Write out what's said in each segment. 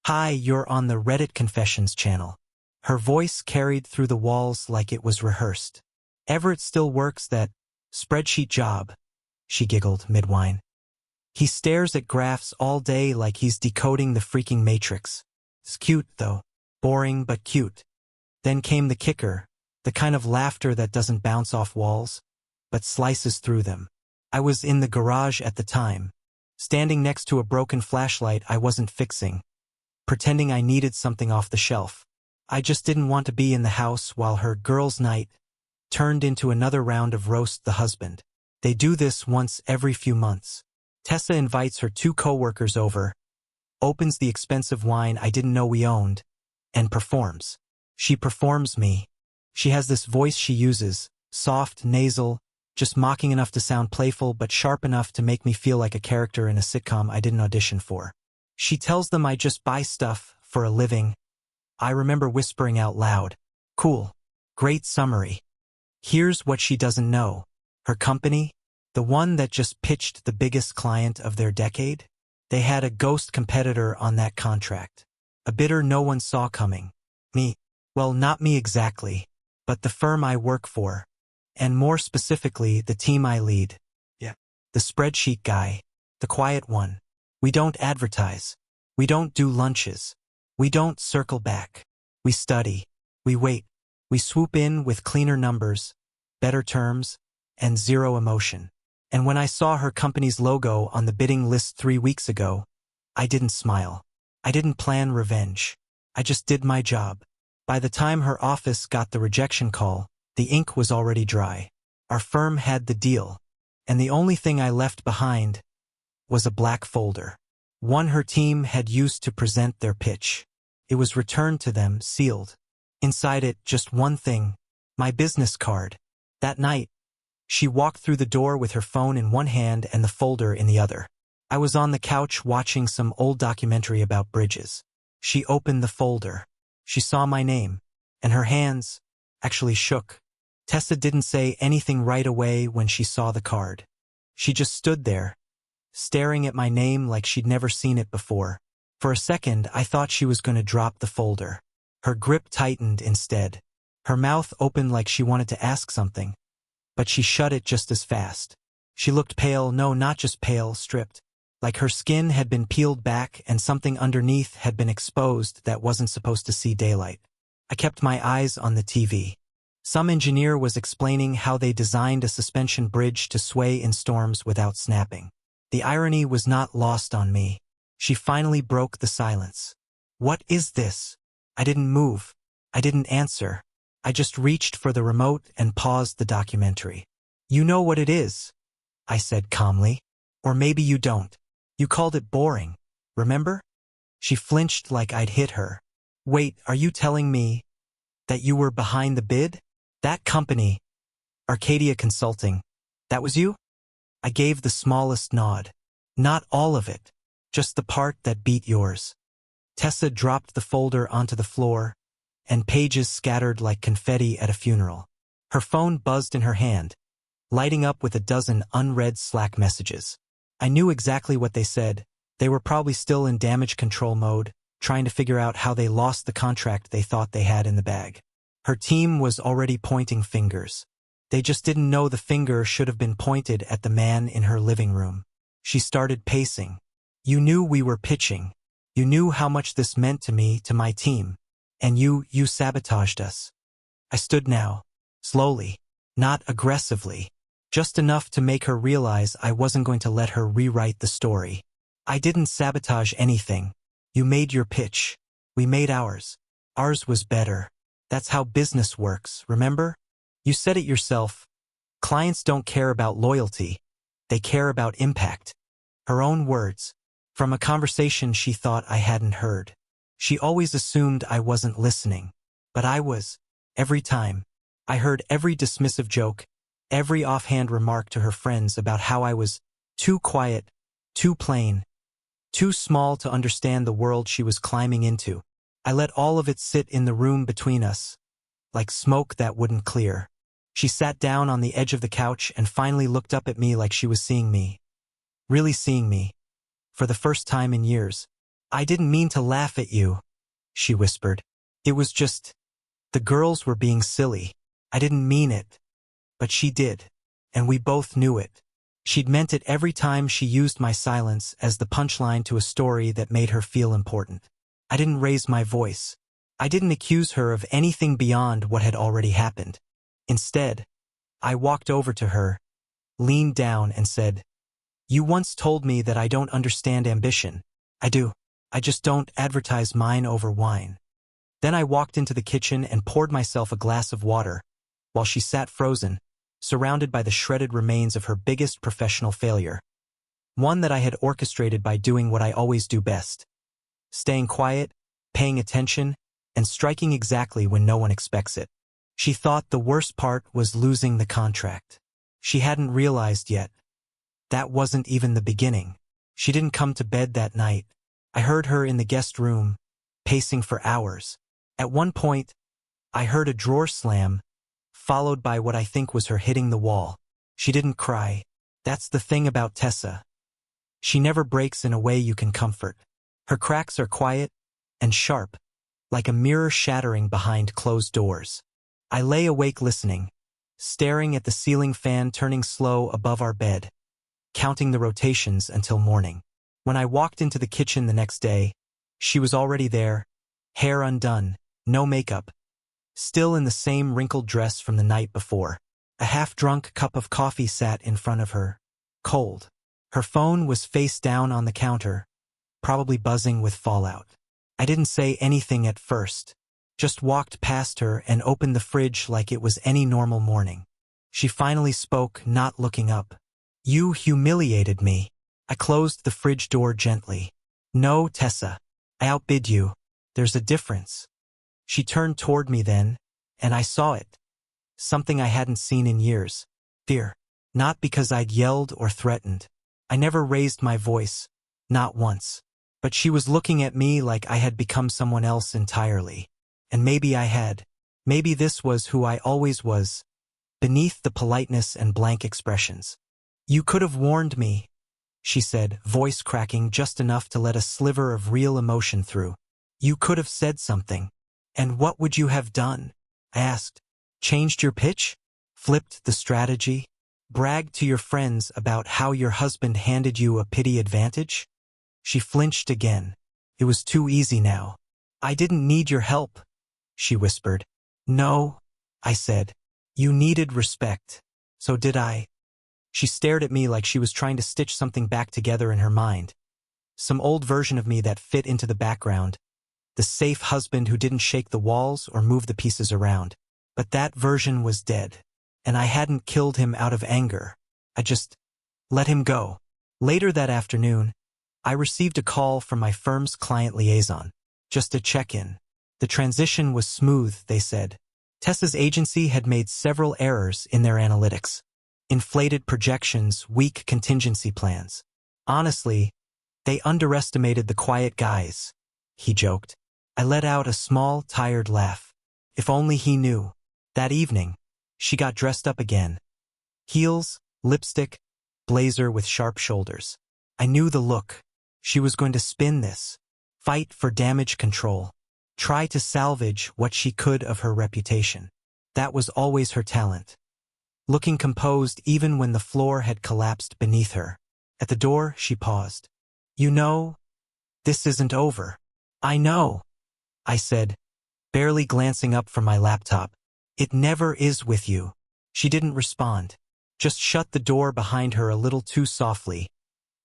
Hi, you're on the Reddit Confessions channel. Her voice carried through the walls like it was rehearsed. Everett still works that spreadsheet job, she giggled mid-whine. He stares at graphs all day like he's decoding the freaking matrix. It's cute, though. Boring, but cute. Then came the kicker, the kind of laughter that doesn't bounce off walls, but slices through them. I was in the garage at the time, standing next to a broken flashlight I wasn't fixing, pretending I needed something off the shelf. I just didn't want to be in the house while her girls' night turned into another round of roast the husband. They do this once every few months. Tessa invites her 2 coworkers over, opens the expensive wine I didn't know we owned, and performs. She performs me. She has this voice she uses, soft, nasal, just mocking enough to sound playful but sharp enough to make me feel like a character in a sitcom I didn't audition for. She tells them I just buy stuff for a living. I remember whispering out loud, "Cool. Great summary." Here's what she doesn't know. Her company, the one that just pitched the biggest client of their decade, they had a ghost competitor on that contract. A bidder no one saw coming. Me. Well, not me exactly, but the firm I work for, and more specifically the team I lead. Yeah. The spreadsheet guy, the quiet one. We don't advertise. We don't do lunches. We don't circle back. We study. We wait. We swoop in with cleaner numbers, better terms, and zero emotion. And when I saw her company's logo on the bidding list 3 weeks ago, I didn't smile. I didn't plan revenge. I just did my job. By the time her office got the rejection call, the ink was already dry. Our firm had the deal, and the only thing I left behind was a black folder. One her team had used to present their pitch. It was returned to them, sealed. Inside it, just one thing, my business card. That night, she walked through the door with her phone in one hand and the folder in the other. I was on the couch watching some old documentary about bridges. She opened the folder. She saw my name, and her hands actually shook. Tessa didn't say anything right away when she saw the card. She just stood there, staring at my name like she'd never seen it before. For a second, I thought she was going to drop the folder. Her grip tightened instead. Her mouth opened like she wanted to ask something, but she shut it just as fast. She looked pale, no, not just pale, stripped, like her skin had been peeled back and something underneath had been exposed that wasn't supposed to see daylight. I kept my eyes on the TV. Some engineer was explaining how they designed a suspension bridge to sway in storms without snapping. The irony was not lost on me. She finally broke the silence. "What is this?" I didn't move. I didn't answer. I just reached for the remote and paused the documentary. "You know what it is," I said calmly. "Or maybe you don't. You called it boring, remember?" She flinched like I'd hit her. "Wait, are you telling me that you were behind the bid? That company, Arcadia Consulting, that was you?" I gave the smallest nod. "Not all of it, just the part that beat yours." Tessa dropped the folder onto the floor, and pages scattered like confetti at a funeral. Her phone buzzed in her hand, lighting up with a dozen unread Slack messages. I knew exactly what they said. They were probably still in damage control mode, trying to figure out how they lost the contract they thought they had in the bag. Her team was already pointing fingers. They just didn't know the finger should have been pointed at the man in her living room. She started pacing. "You knew we were pitching. You knew how much this meant to me, to my team. And you sabotaged us." I stood now, slowly, not aggressively, just enough to make her realize I wasn't going to let her rewrite the story. "I didn't sabotage anything. You made your pitch. We made ours. Ours was better. That's how business works, remember? You said it yourself. Clients don't care about loyalty. They care about impact." Her own words, from a conversation she thought I hadn't heard. She always assumed I wasn't listening, but I was. Every time. I heard every dismissive joke, every offhand remark to her friends about how I was too quiet, too plain, too small to understand the world she was climbing into. I let all of it sit in the room between us, like smoke that wouldn't clear. She sat down on the edge of the couch and finally looked up at me like she was seeing me. Really seeing me. For the first time in years. I didn't mean to laugh at you, she whispered. It was just, the girls were being silly. I didn't mean it. But she did. And we both knew it. She'd meant it every time she used my silence as the punchline to a story that made her feel important. I didn't raise my voice. I didn't accuse her of anything beyond what had already happened. Instead, I walked over to her, leaned down and said, "You once told me that I don't understand ambition. I do. I just don't advertise mine over wine." Then I walked into the kitchen and poured myself a glass of water, while she sat frozen, surrounded by the shredded remains of her biggest professional failure. One that I had orchestrated by doing what I always do best. Staying quiet, paying attention, and striking exactly when no one expects it. She thought the worst part was losing the contract. She hadn't realized yet. That wasn't even the beginning. She didn't come to bed that night. I heard her in the guest room, pacing for hours. At one point, I heard a drawer slam, followed by what I think was her hitting the wall. She didn't cry. That's the thing about Tessa. She never breaks in a way you can comfort. Her cracks are quiet and sharp, like a mirror shattering behind closed doors. I lay awake listening, staring at the ceiling fan turning slow above our bed, counting the rotations until morning. When I walked into the kitchen the next day, she was already there, hair undone, no makeup, still in the same wrinkled dress from the night before. A half-drunk cup of coffee sat in front of her, cold. Her phone was face down on the counter, probably buzzing with fallout. I didn't say anything at first, just walked past her and opened the fridge like it was any normal morning. She finally spoke, not looking up. "You humiliated me." I closed the fridge door gently. "No, Tessa. I outbid you. There's a difference." She turned toward me then, and I saw it. Something I hadn't seen in years. Fear. Not because I'd yelled or threatened. I never raised my voice. Not once. But she was looking at me like I had become someone else entirely. And maybe I had. Maybe this was who I always was, beneath the politeness and blank expressions. "You could have warned me," she said, voice cracking just enough to let a sliver of real emotion through. "You could have said something." "And what would you have done?" I asked. "Changed your pitch? Flipped the strategy? Bragged to your friends about how your husband handed you a pity advantage?" She flinched again. It was too easy now. "I didn't need your help," she whispered. "No," I said. "You needed respect. So did I." She stared at me like she was trying to stitch something back together in her mind. Some old version of me that fit into the background. The safe husband who didn't shake the walls or move the pieces around. But that version was dead. And I hadn't killed him out of anger. I just let him go. Later that afternoon, I received a call from my firm's client liaison. Just a check-in. The transition was smooth, they said. Tessa's agency had made several errors in their analytics. Inflated projections, weak contingency plans. Honestly, they underestimated the quiet guys, he joked. I let out a small, tired laugh. If only he knew. That evening, she got dressed up again. Heels, lipstick, blazer with sharp shoulders. I knew the look. She was going to spin this. Fight for damage control. Try to salvage what she could of her reputation. That was always her talent. Looking composed even when the floor had collapsed beneath her. At the door, she paused. "You know, this isn't over." "I know," I said, barely glancing up from my laptop. "It never is with you." She didn't respond. Just shut the door behind her a little too softly,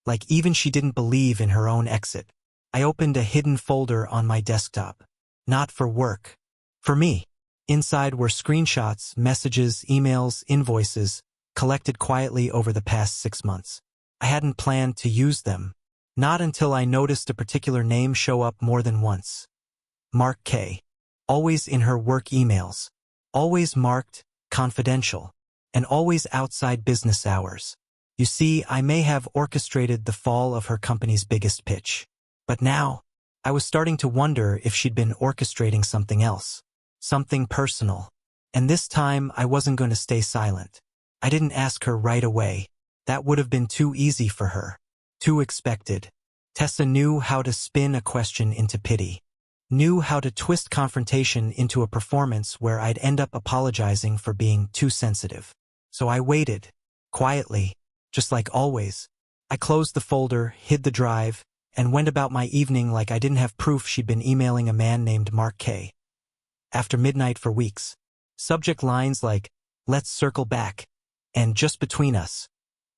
like even she didn't believe in her own exit. I opened a hidden folder on my desktop. Not for work. For me. Inside were screenshots, messages, emails, invoices, collected quietly over the past 6 months. I hadn't planned to use them. Not until I noticed a particular name show up more than once. Mark K. Always in her work emails. Always marked confidential. And always outside business hours. You see, I may have orchestrated the fall of her company's biggest pitch. But now, I was starting to wonder if she'd been orchestrating something else. Something personal. And this time, I wasn't going to stay silent. I didn't ask her right away. That would have been too easy for her. Too expected. Tessa knew how to spin a question into pity. Knew how to twist confrontation into a performance where I'd end up apologizing for being too sensitive. So I waited, quietly, just like always. I closed the folder, hid the drive, and went about my evening like I didn't have proof she'd been emailing a man named Mark K. After midnight for weeks. Subject lines like, "Let's circle back," and "just between us."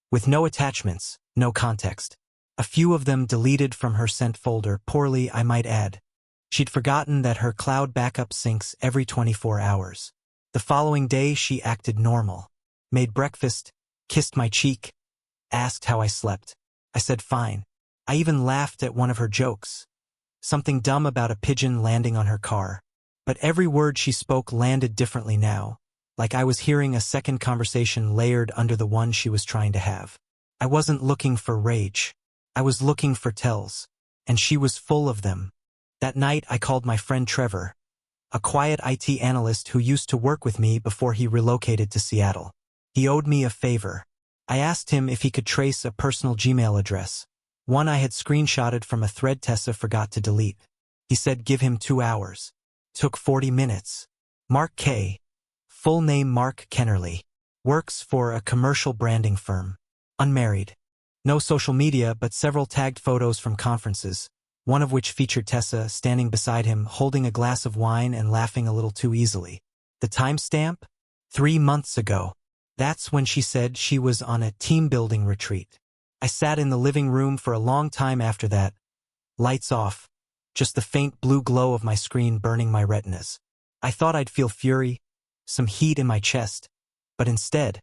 With no attachments, no context. A few of them deleted from her sent folder, poorly I might add. She'd forgotten that her cloud backup syncs every 24 hours. The following day she acted normal. Made breakfast, kissed my cheek, asked how I slept. I said fine. I even laughed at one of her jokes. Something dumb about a pigeon landing on her car. But every word she spoke landed differently now, like I was hearing a second conversation layered under the one she was trying to have. I wasn't looking for rage. I was looking for tells, and she was full of them. That night I called my friend Trevor, a quiet IT analyst who used to work with me before he relocated to Seattle. He owed me a favor. I asked him if he could trace a personal Gmail address, one I had screenshotted from a thread Tessa forgot to delete. He said give him 2 hours. Took 40 minutes. Mark K., full name Mark Kennerly, works for a commercial branding firm. Unmarried. No social media but several tagged photos from conferences, one of which featured Tessa standing beside him holding a glass of wine and laughing a little too easily. The timestamp? 3 months ago. That's when she said she was on a team-building retreat. I sat in the living room for a long time after that. Lights off. Just the faint blue glow of my screen burning my retinas. I thought I'd feel fury, some heat in my chest, but instead,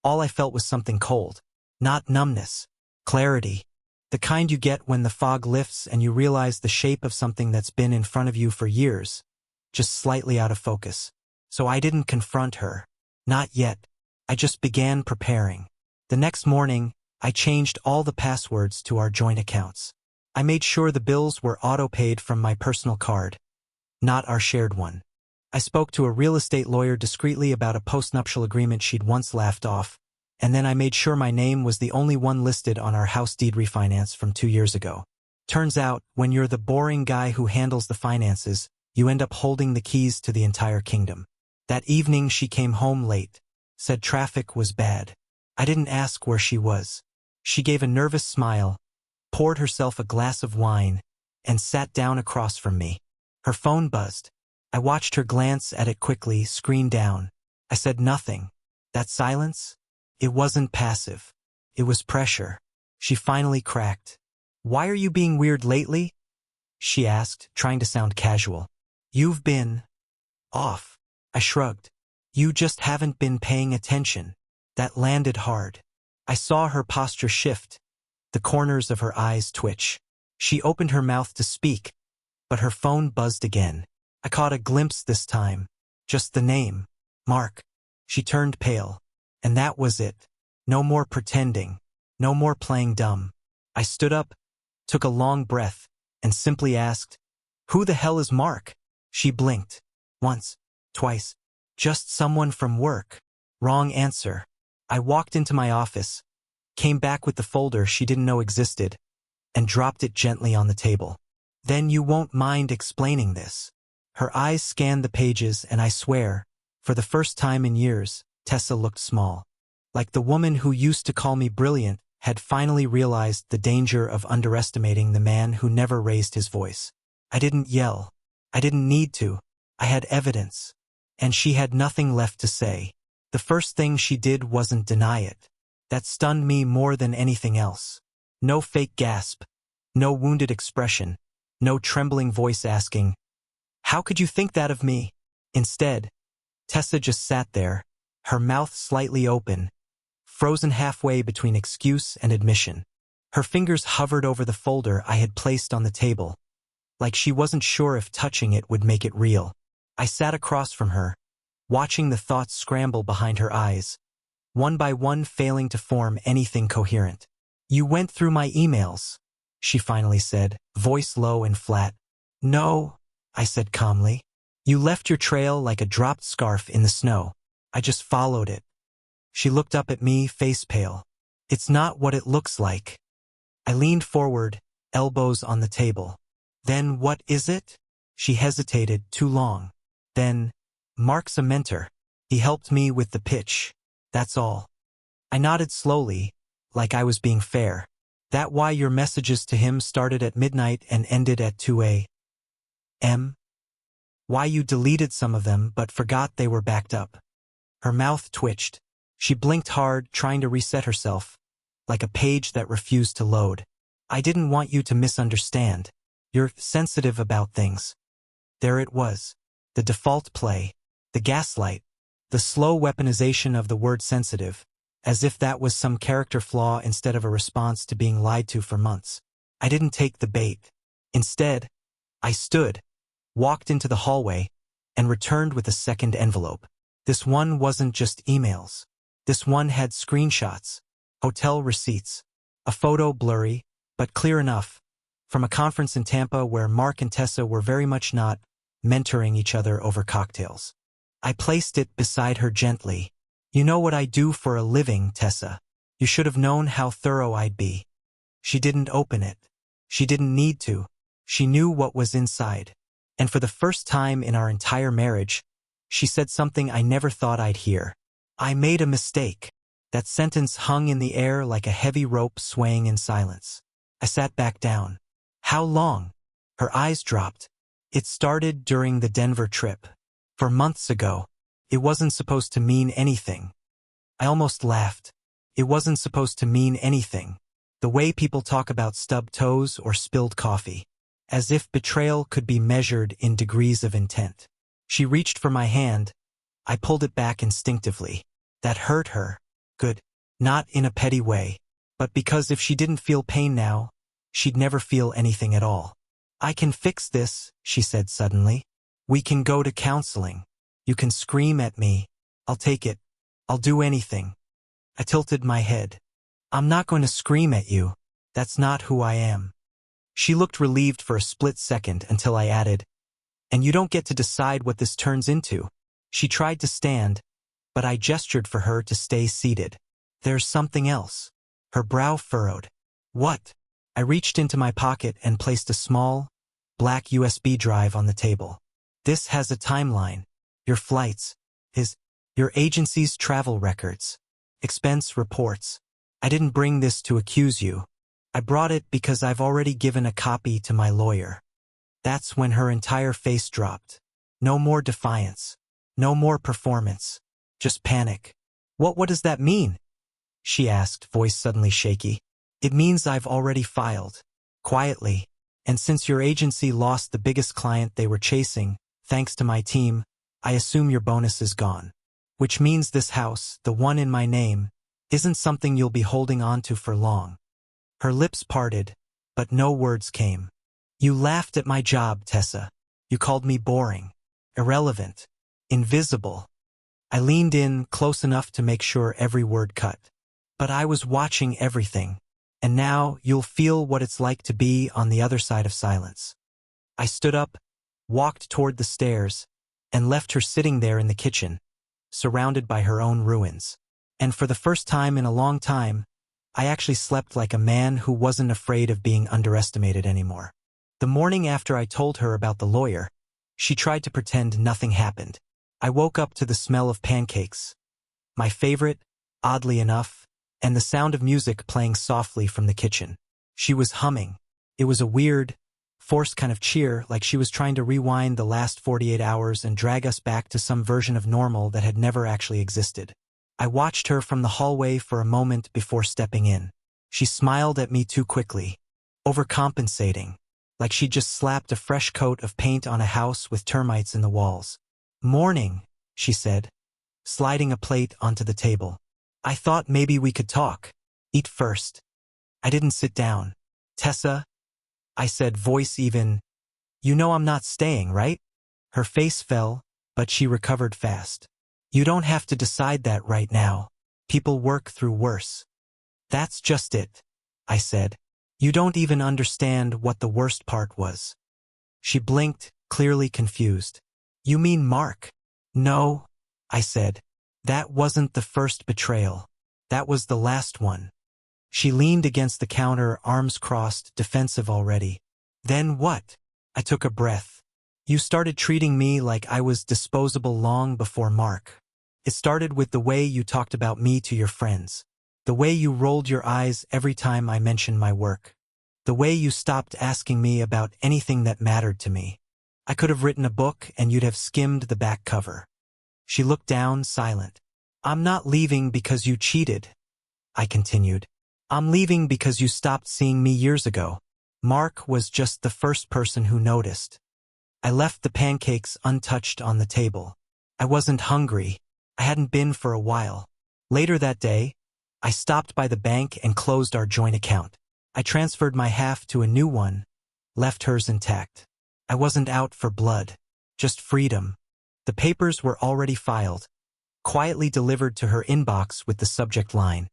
all I felt was something cold. Not numbness. Clarity. The kind you get when the fog lifts and you realize the shape of something that's been in front of you for years, just slightly out of focus. So I didn't confront her. Not yet. I just began preparing. The next morning, I changed all the passwords to our joint accounts. I made sure the bills were auto-paid from my personal card, not our shared one. I spoke to a real estate lawyer discreetly about a postnuptial agreement she'd once laughed off, and then I made sure my name was the only one listed on our house deed refinance from 2 years ago. Turns out, when you're the boring guy who handles the finances, you end up holding the keys to the entire kingdom. That evening she came home late, said traffic was bad. I didn't ask where she was. She gave a nervous smile, poured herself a glass of wine, and sat down across from me. Her phone buzzed. I watched her glance at it quickly, screen down. I said nothing. That silence? It wasn't passive. It was pressure. She finally cracked. "Why are you being weird lately?" she asked, trying to sound casual. "You've been off." I shrugged. "You just haven't been paying attention." That landed hard. I saw her posture shift, the corners of her eyes twitch. She opened her mouth to speak, but her phone buzzed again. I caught a glimpse this time. Just the name. Mark. She turned pale. And that was it. No more pretending. No more playing dumb. I stood up, took a long breath, and simply asked, "Who the hell is Mark?" She blinked. Once. Twice. "Just someone from work." Wrong answer. I walked into my office, came back with the folder she didn't know existed, and dropped it gently on the table. "Then you won't mind explaining this." Her eyes scanned the pages, and I swear, for the first time in years, Tessa looked small. Like the woman who used to call me brilliant had finally realized the danger of underestimating the man who never raised his voice. I didn't yell. I didn't need to. I had evidence. And she had nothing left to say. The first thing she did wasn't deny it. That stunned me more than anything else. No fake gasp. No wounded expression. No trembling voice asking, "How could you think that of me?" Instead, Tessa just sat there, her mouth slightly open, frozen halfway between excuse and admission. Her fingers hovered over the folder I had placed on the table, like she wasn't sure if touching it would make it real. I sat across from her, watching the thoughts scramble behind her eyes, one by one failing to form anything coherent. "You went through my emails," she finally said, voice low and flat. "No," I said calmly. "You left your trail like a dropped scarf in the snow. I just followed it." She looked up at me, face pale. "It's not what it looks like." I leaned forward, elbows on the table. Then what is it? She hesitated too long. Then, Mark's a mentor. He helped me with the pitch. That's all. I nodded slowly, like I was being fair. That why your messages to him started at midnight and ended at 2 a.m.? Why you deleted some of them but forgot they were backed up? Her mouth twitched. She blinked hard, trying to reset herself, like a page that refused to load. I didn't want you to misunderstand. You're sensitive about things. There it was. The default play. The gaslight. The slow weaponization of the word sensitive. As if that was some character flaw instead of a response to being lied to for months. I didn't take the bait. Instead, I stood, walked into the hallway, and returned with a second envelope. This one wasn't just emails. This one had screenshots, hotel receipts, a photo blurry, but clear enough, from a conference in Tampa where Mark and Tessa were very much not mentoring each other over cocktails. I placed it beside her gently. You know what I do for a living, Tessa. You should have known how thorough I'd be. She didn't open it. She didn't need to. She knew what was inside. And for the first time in our entire marriage, she said something I never thought I'd hear. I made a mistake. That sentence hung in the air like a heavy rope swaying in silence. I sat back down. How long? Her eyes dropped. It started during the Denver trip. For months ago. It wasn't supposed to mean anything. I almost laughed. It wasn't supposed to mean anything. The way people talk about stubbed toes or spilled coffee. As if betrayal could be measured in degrees of intent. She reached for my hand. I pulled it back instinctively. That hurt her. Good. Not in a petty way. But because if she didn't feel pain now, she'd never feel anything at all. I can fix this, she said suddenly. We can go to counseling. You can scream at me. I'll take it. I'll do anything. I tilted my head. I'm not going to scream at you. That's not who I am. She looked relieved for a split second until I added, and you don't get to decide what this turns into. She tried to stand, but I gestured for her to stay seated. There's something else. Her brow furrowed. What? I reached into my pocket and placed a small, black USB drive on the table. This has a timeline. Your flights, your agency's travel records, expense reports. I didn't bring this to accuse you. I brought it because I've already given a copy to my lawyer. That's when her entire face dropped. No more defiance. No more performance. Just panic. What does that mean? She asked, voice suddenly shaky. It means I've already filed. Quietly. And since your agency lost the biggest client they were chasing, thanks to my team, I assume your bonus is gone. Which means this house, the one in my name, isn't something you'll be holding on to for long. Her lips parted, but no words came. You laughed at my job, Tessa. You called me boring, irrelevant, invisible. I leaned in close enough to make sure every word cut. But I was watching everything, and now you'll feel what it's like to be on the other side of silence. I stood up, walked toward the stairs, and left her sitting there in the kitchen, surrounded by her own ruins. And for the first time in a long time, I actually slept like a man who wasn't afraid of being underestimated anymore. The morning after I told her about the lawyer, she tried to pretend nothing happened. I woke up to the smell of pancakes, my favorite, oddly enough, and the sound of music playing softly from the kitchen. She was humming. It was a weird, forced kind of cheer, like she was trying to rewind the last 48 hours and drag us back to some version of normal that had never actually existed. I watched her from the hallway for a moment before stepping in. She smiled at me too quickly, overcompensating, like she'd just slapped a fresh coat of paint on a house with termites in the walls. Morning, she said, sliding a plate onto the table. I thought maybe we could talk. Eat first. I didn't sit down. Tessa, I said, voice even. You know I'm not staying, right? Her face fell, but she recovered fast. You don't have to decide that right now. People work through worse. That's just it, I said. You don't even understand what the worst part was. She blinked, clearly confused. You mean Mark? No, I said. That wasn't the first betrayal. That was the last one. She leaned against the counter, arms crossed, defensive already. Then what? I took a breath. You started treating me like I was disposable long before Mark. It started with the way you talked about me to your friends. The way you rolled your eyes every time I mentioned my work. The way you stopped asking me about anything that mattered to me. I could have written a book and you'd have skimmed the back cover. She looked down, silent. I'm not leaving because you cheated, I continued. I'm leaving because you stopped seeing me years ago. Mark was just the first person who noticed. I left the pancakes untouched on the table. I wasn't hungry. I hadn't been for a while. Later that day, I stopped by the bank and closed our joint account. I transferred my half to a new one, left hers intact. I wasn't out for blood, just freedom. The papers were already filed, quietly delivered to her inbox with the subject line,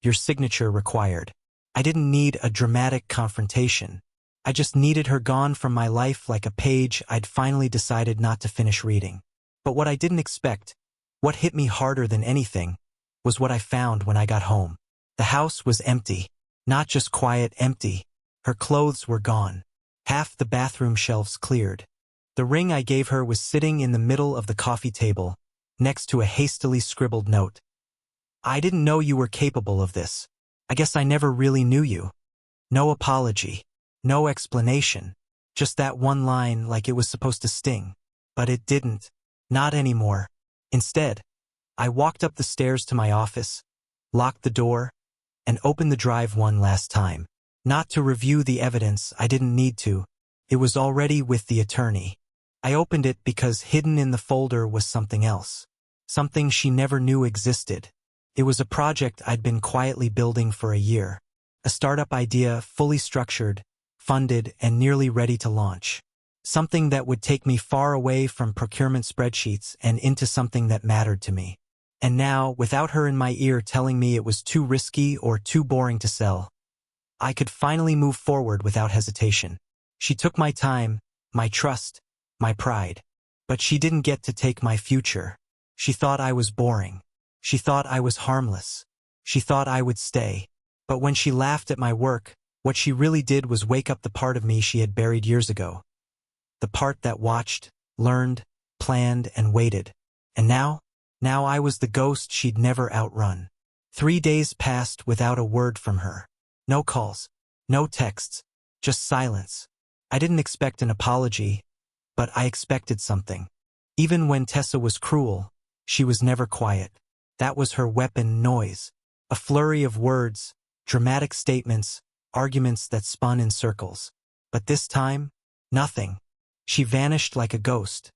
"Your signature required." I didn't need a dramatic confrontation. I just needed her gone from my life like a page I'd finally decided not to finish reading. But what I didn't expect, what hit me harder than anything, was what I found when I got home. The house was empty. Not just quiet, empty. Her clothes were gone. Half the bathroom shelves cleared. The ring I gave her was sitting in the middle of the coffee table, next to a hastily scribbled note. I didn't know you were capable of this. I guess I never really knew you. No apology. No explanation. Just that one line like it was supposed to sting. But it didn't. Not anymore. Instead, I walked up the stairs to my office, locked the door, and opened the drive one last time. Not to review the evidence, I didn't need to. It was already with the attorney. I opened it because hidden in the folder was something else. Something she never knew existed. It was a project I'd been quietly building for a year. A startup idea, fully structured, funded, and nearly ready to launch. Something that would take me far away from procurement spreadsheets and into something that mattered to me. And now, without her in my ear telling me it was too risky or too boring to sell, I could finally move forward without hesitation. She took my time, my trust, my pride. But she didn't get to take my future. She thought I was boring. She thought I was harmless. She thought I would stay. But when she laughed at my work, what she really did was wake up the part of me she had buried years ago. The part that watched, learned, planned, and waited. And now I was the ghost she'd never outrun. 3 days passed without a word from her. No calls, no texts, just silence. I didn't expect an apology, but I expected something. Even when Tessa was cruel, she was never quiet. That was her weapon, noise. A flurry of words, dramatic statements, arguments that spun in circles. But this time, nothing. She vanished like a ghost,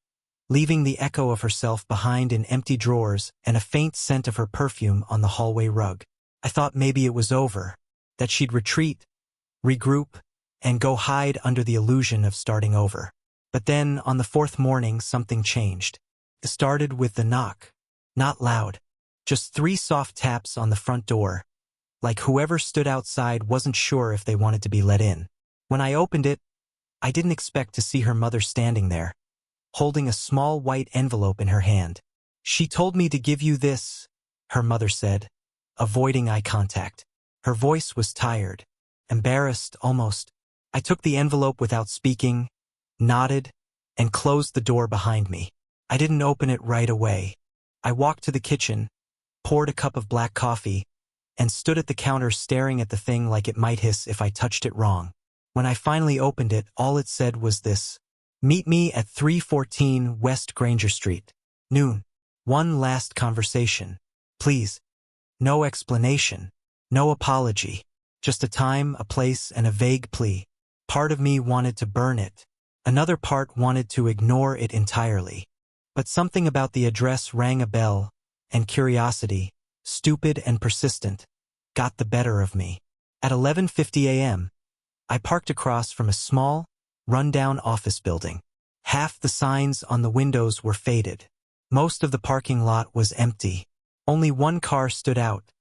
leaving the echo of herself behind in empty drawers and a faint scent of her perfume on the hallway rug. I thought maybe it was over, that she'd retreat, regroup, and go hide under the illusion of starting over. But then, on the 4th morning, something changed. It started with the knock. Not loud. Just 3 soft taps on the front door, like whoever stood outside wasn't sure if they wanted to be let in. When I opened it, I didn't expect to see her mother standing there, holding a small white envelope in her hand. "She told me to give you this," her mother said, avoiding eye contact. Her voice was tired, embarrassed almost. I took the envelope without speaking, nodded, and closed the door behind me. I didn't open it right away. I walked to the kitchen, poured a cup of black coffee, and stood at the counter staring at the thing like it might hiss if I touched it wrong. When I finally opened it, all it said was this: "Meet me at 314 West Granger Street. Noon. One last conversation. Please." No explanation. No apology. Just a time, a place, and a vague plea. Part of me wanted to burn it. Another part wanted to ignore it entirely. But something about the address rang a bell, and curiosity, stupid and persistent, got the better of me. At 11:50 a.m., I parked across from a small, run-down office building. Half the signs on the windows were faded. Most of the parking lot was empty. Only one car stood out,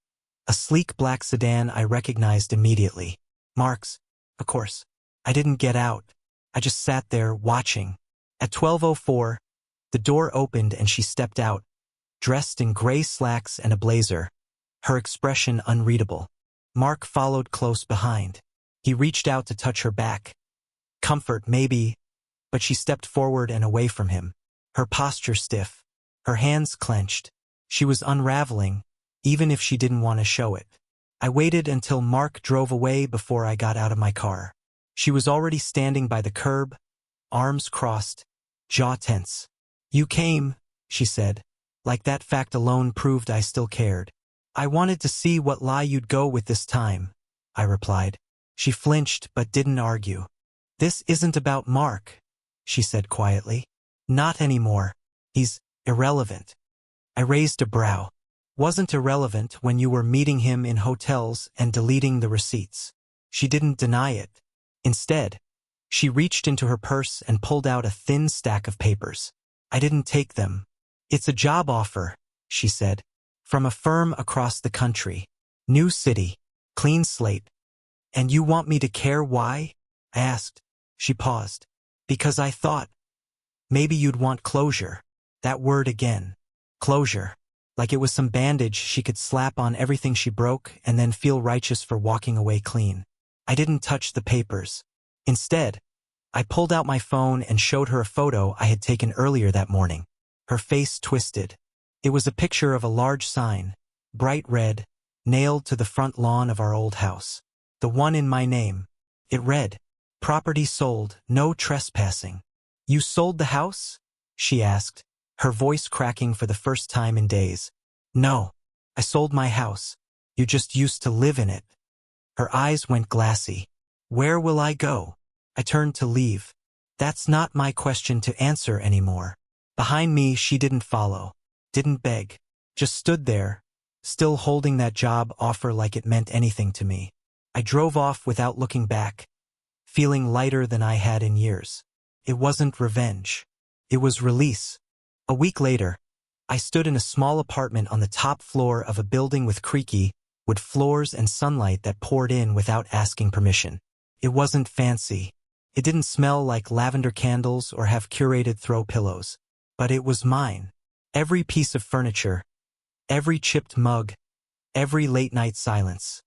a sleek black sedan I recognized immediately. Mark's, of course. I didn't get out. I just sat there, watching. At 12:04, the door opened and she stepped out, dressed in gray slacks and a blazer, her expression unreadable. Mark followed close behind. He reached out to touch her back. Comfort, maybe, but she stepped forward and away from him, her posture stiff, her hands clenched. She was unraveling, even if she didn't want to show it. I waited until Mark drove away before I got out of my car. She was already standing by the curb, arms crossed, jaw tense. "You came," she said, like that fact alone proved I still cared. "I wanted to see what lie you'd go with this time," I replied. She flinched but didn't argue. "This isn't about Mark," she said quietly. "Not anymore. He's irrelevant." I raised a brow. "Wasn't irrelevant when you were meeting him in hotels and deleting the receipts." She didn't deny it. Instead, she reached into her purse and pulled out a thin stack of papers. I didn't take them. "It's a job offer," she said, "from a firm across the country. New city, clean slate. And you want me to care why?" I asked. She paused. "Because I thought maybe you'd want closure." That word again. Closure. Like it was some bandage she could slap on everything she broke and then feel righteous for walking away clean. I didn't touch the papers. Instead, I pulled out my phone and showed her a photo I had taken earlier that morning. Her face twisted. It was a picture of a large sign, bright red, nailed to the front lawn of our old house. The one in my name. It read, "Property sold, no trespassing." "You sold the house?" she asked, her voice cracking for the first time in days. "No, I sold my house. You just used to live in it." Her eyes went glassy. "Where will I go?" I turned to leave. That's not my question to answer anymore. Behind me, she didn't follow, didn't beg, just stood there, still holding that job offer like it meant anything to me. I drove off without looking back, feeling lighter than I had in years. It wasn't revenge. It was release. A week later, I stood in a small apartment on the top floor of a building with creaky wood floors and sunlight that poured in without asking permission. It wasn't fancy. It didn't smell like lavender candles or have curated throw pillows. But it was mine. Every piece of furniture, every chipped mug, every late-night silence.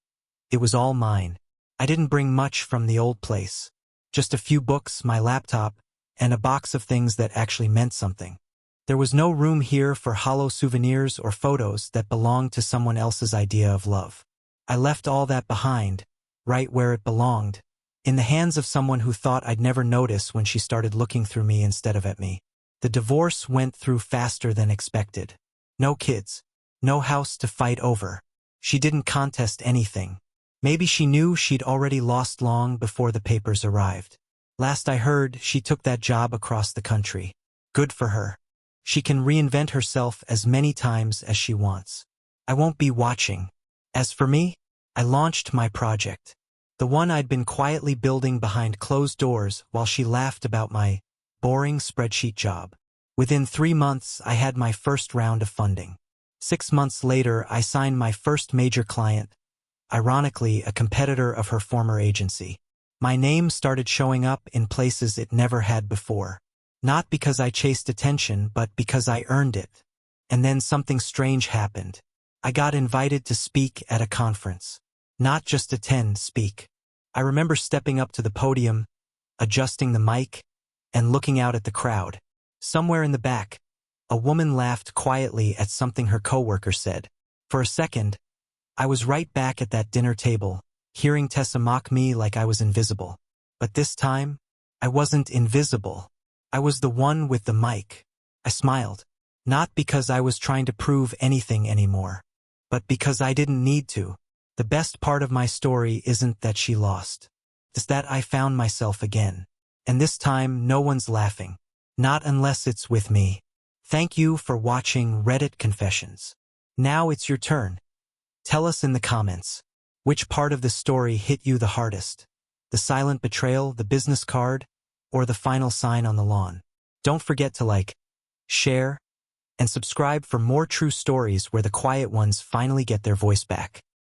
It was all mine. I didn't bring much from the old place. Just a few books, my laptop, and a box of things that actually meant something. There was no room here for hollow souvenirs or photos that belonged to someone else's idea of love. I left all that behind, right where it belonged, in the hands of someone who thought I'd never notice when she started looking through me instead of at me. The divorce went through faster than expected. No kids, no house to fight over. She didn't contest anything. Maybe she knew she'd already lost long before the papers arrived. Last I heard, she took that job across the country. Good for her. She can reinvent herself as many times as she wants. I won't be watching. As for me, I launched my project. The one I'd been quietly building behind closed doors while she laughed about my boring spreadsheet job. Within 3 months, I had my first round of funding. 6 months later, I signed my first major client, ironically a competitor of her former agency. My name started showing up in places it never had before. Not because I chased attention, but because I earned it. And then something strange happened. I got invited to speak at a conference. Not just attend, speak. I remember stepping up to the podium, adjusting the mic, and looking out at the crowd. Somewhere in the back, a woman laughed quietly at something her coworker said. For a second, I was right back at that dinner table, hearing Tessa mock me like I was invisible. But this time, I wasn't invisible. I was the one with the mic. I smiled, not because I was trying to prove anything anymore, but because I didn't need to. The best part of my story isn't that she lost. It's that I found myself again. And this time, no one's laughing. Not unless it's with me. Thank you for watching Reddit Confessions. Now it's your turn. Tell us in the comments, which part of the story hit you the hardest? The silent betrayal, the business card, or the final sign on the lawn? Don't forget to like, share, and subscribe for more true stories where the quiet ones finally get their voice back.